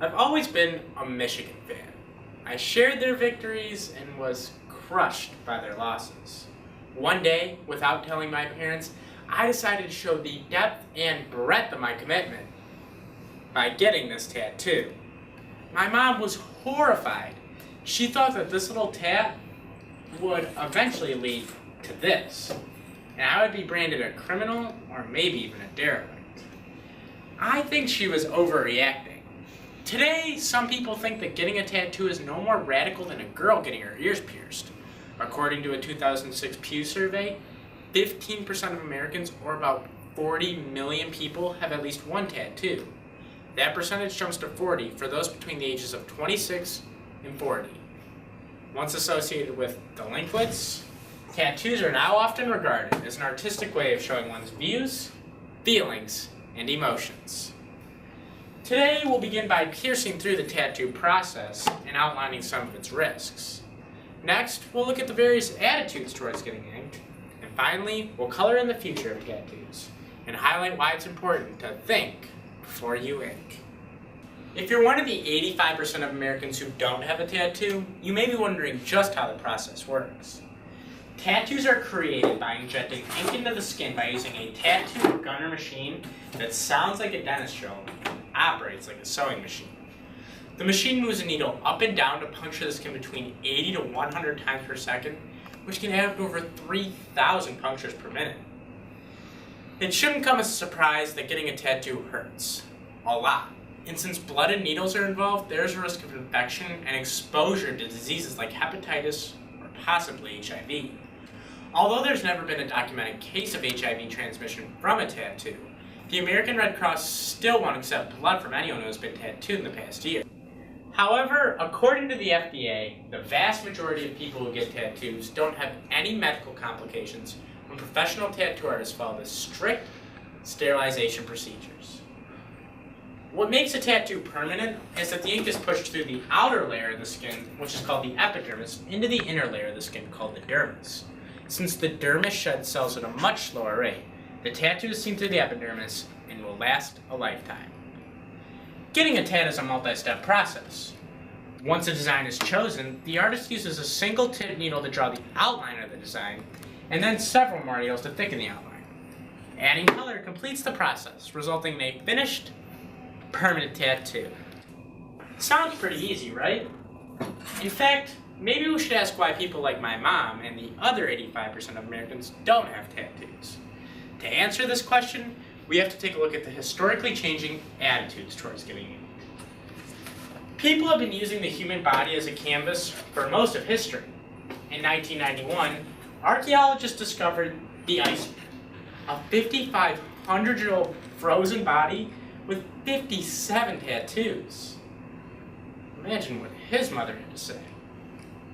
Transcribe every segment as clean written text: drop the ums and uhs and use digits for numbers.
I've always been a Michigan fan. I shared their victories and was crushed by their losses. One day, without telling my parents, I decided to show the depth and breadth of my commitment by getting this tattoo. My mom was horrified. She thought that this little tat would eventually lead to this, and I would be branded a criminal or maybe even a derelict. I think she was overreacting. Today, some people think that getting a tattoo is no more radical than a girl getting her ears pierced. According to a 2006 Pew survey, 15% of Americans, or about 40 million people, have at least one tattoo. That percentage jumps to 40 for those between the ages of 26 and 40. Once associated with delinquents, tattoos are now often regarded as an artistic way of showing one's views, feelings, and emotions. Today, we'll begin by piercing through the tattoo process and outlining some of its risks. Next, we'll look at the various attitudes towards getting inked. And finally, we'll color in the future of tattoos and highlight why it's important to think before you ink. If you're one of the 85% of Americans who don't have a tattoo, you may be wondering just how the process works. Tattoos are created by injecting ink into the skin by using a tattoo gunner machine that sounds like a dentist drill and operates like a sewing machine. The machine moves a needle up and down to puncture the skin between 80 to 100 times per second, which can add up to over 3,000 punctures per minute. It shouldn't come as a surprise that getting a tattoo hurts. A lot. And since blood and needles are involved, there's a risk of infection and exposure to diseases like hepatitis or possibly HIV. Although there's never been a documented case of HIV transmission from a tattoo, the American Red Cross still won't accept blood from anyone who has been tattooed in the past year. However, according to the FDA, the vast majority of people who get tattoos don't have any medical complications when professional tattoo artists follow the strict sterilization procedures. What makes a tattoo permanent is that the ink is pushed through the outer layer of the skin, which is called the epidermis, into the inner layer of the skin called the dermis. Since the dermis sheds cells at a much slower rate, the tattoo is seen through the epidermis and will last a lifetime. Getting a tat is a multi-step process. Once a design is chosen, the artist uses a single tip needle to draw the outline of the design, and then several more needles to thicken the outline. Adding color completes the process, resulting in a finished, permanent tattoo. Sounds pretty easy, right? In fact, maybe we should ask why people like my mom and the other 85% of Americans don't have tattoos. To answer this question, we have to take a look at the historically changing attitudes towards getting inked. People have been using the human body as a canvas for most of history. In 1991, archaeologists discovered the iceberg, a 5,500-year-old frozen body with 57 tattoos. Imagine what his mother had to say.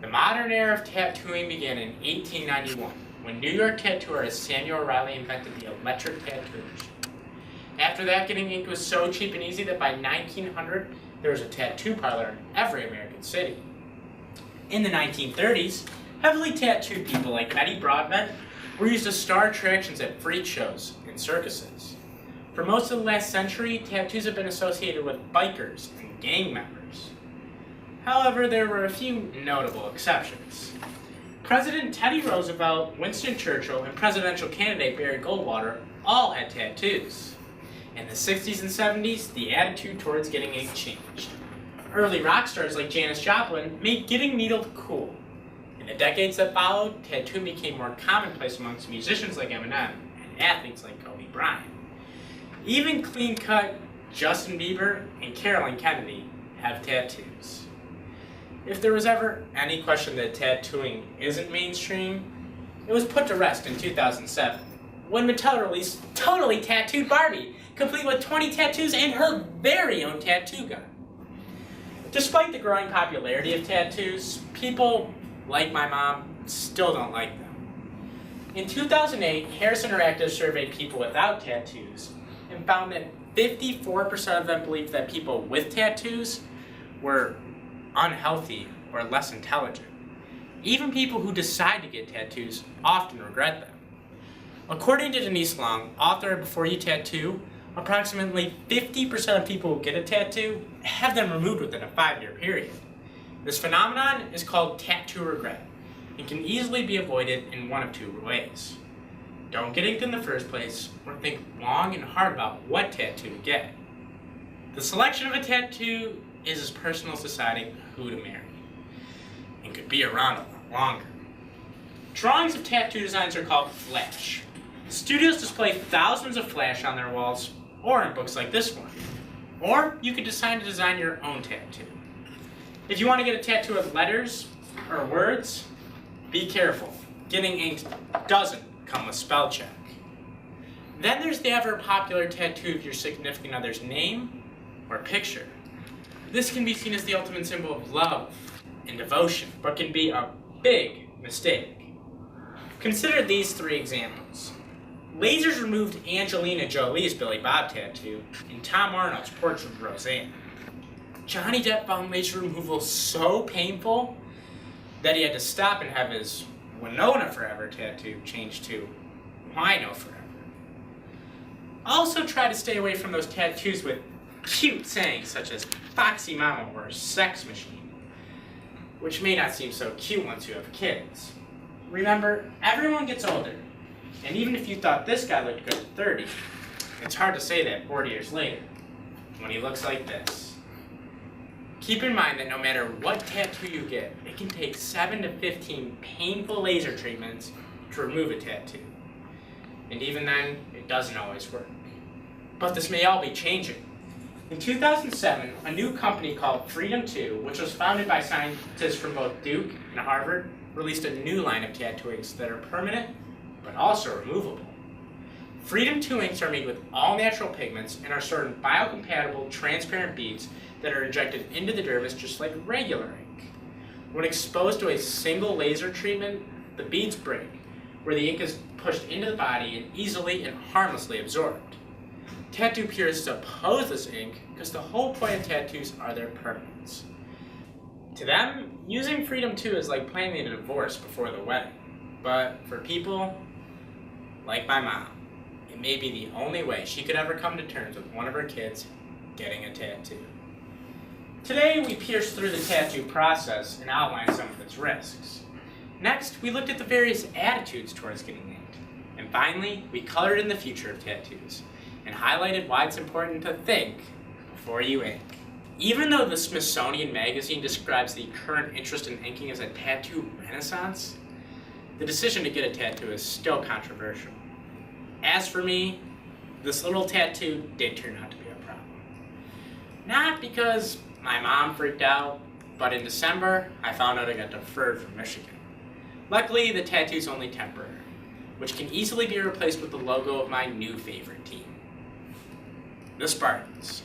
The modern era of tattooing began in 1891, when New York tattoo artist Samuel Riley invented the electric tattoo machine. After that, getting ink was so cheap and easy that by 1900, there was a tattoo parlor in every American city. In the 1930s, heavily tattooed people like Betty Broadbent were used as star attractions at freak shows and circuses. For most of the last century, tattoos have been associated with bikers and gang members. However, there were a few notable exceptions. President Teddy Roosevelt, Winston Churchill, and presidential candidate Barry Goldwater all had tattoos. In the 60s and 70s, the attitude towards getting ink changed. Early rock stars like Janis Joplin made getting needled cool. In the decades that followed, tattooing became more commonplace amongst musicians like Eminem and athletes like Kobe Bryant. Even clean-cut Justin Bieber and Carolyn Kennedy have tattoos. If there was ever any question that tattooing isn't mainstream, it was put to rest in 2007, when Mattel released Totally Tattooed Barbie, complete with 20 tattoos and her very own tattoo gun. Despite the growing popularity of tattoos, people, like my mom, still don't like them. In 2008, Harris Interactive surveyed people without tattoos and found that 54% of them believed that people with tattoos were unhealthy or less intelligent. Even people who decide to get tattoos often regret them. According to Denise Long, author of Before You Tattoo, Approximately 50% of people who get a tattoo have them removed within a 5-year period. This phenomenon is called tattoo regret and can easily be avoided in one of two ways. Don't get inked in the first place, or think long and hard about what tattoo to get. The selection of a tattoo is as personal as deciding who to marry, and could be around a lot longer. Drawings of tattoo designs are called flash. Studios display thousands of flash on their walls, or in books like this one. Or you could decide to design your own tattoo. If you want to get a tattoo with letters or words, be careful. Getting inked doesn't come with spell check. Then there's the ever popular tattoo of your significant other's name or picture. This can be seen as the ultimate symbol of love and devotion, but can be a big mistake. Consider these 3 examples. Lasers removed Angelina Jolie's Billy Bob tattoo and Tom Arnold's portrait of Roseanne. Johnny Depp found laser removal so painful that he had to stop and have his Winona Forever tattoo changed to Wino Forever. Also try to stay away from those tattoos with cute sayings such as Foxy Mama or Sex Machine, which may not seem so cute once you have kids. Remember, everyone gets older, and even if you thought this guy looked good at 30, it's hard to say that 40 years later, when he looks like this. Keep in mind that no matter what tattoo you get, it can take 7 to 15 painful laser treatments to remove a tattoo. And even then, it doesn't always work. But this may all be changing. In 2007, a new company called Freedom 2, which was founded by scientists from both Duke and Harvard, released a new line of tattoo inks that are permanent, but also removable. Freedom 2 inks are made with all natural pigments and are stored in biocompatible transparent beads that are injected into the dermis just like regular ink. When exposed to a single laser treatment, the beads break, where the ink is pushed into the body and easily and harmlessly absorbed. Tattoo purists oppose this ink because the whole point of tattoos are their permanence. To them, using Freedom 2 is like planning a divorce before the wedding. But for people like my mom, it may be the only way she could ever come to terms with one of her kids getting a tattoo. Today, we pierced through the tattoo process and outlined some of its risks. Next, we looked at the various attitudes towards getting inked. And finally, we colored in the future of tattoos and highlighted why it's important to think before you ink. Even though the Smithsonian Magazine describes the current interest in inking as a tattoo renaissance, the decision to get a tattoo is still controversial. As for me, this little tattoo did turn out to be a problem. Not because my mom freaked out, but in December, I found out I got deferred from Michigan. Luckily, the tattoo's only temporary, which can easily be replaced with the logo of my new favorite team, the Spartans.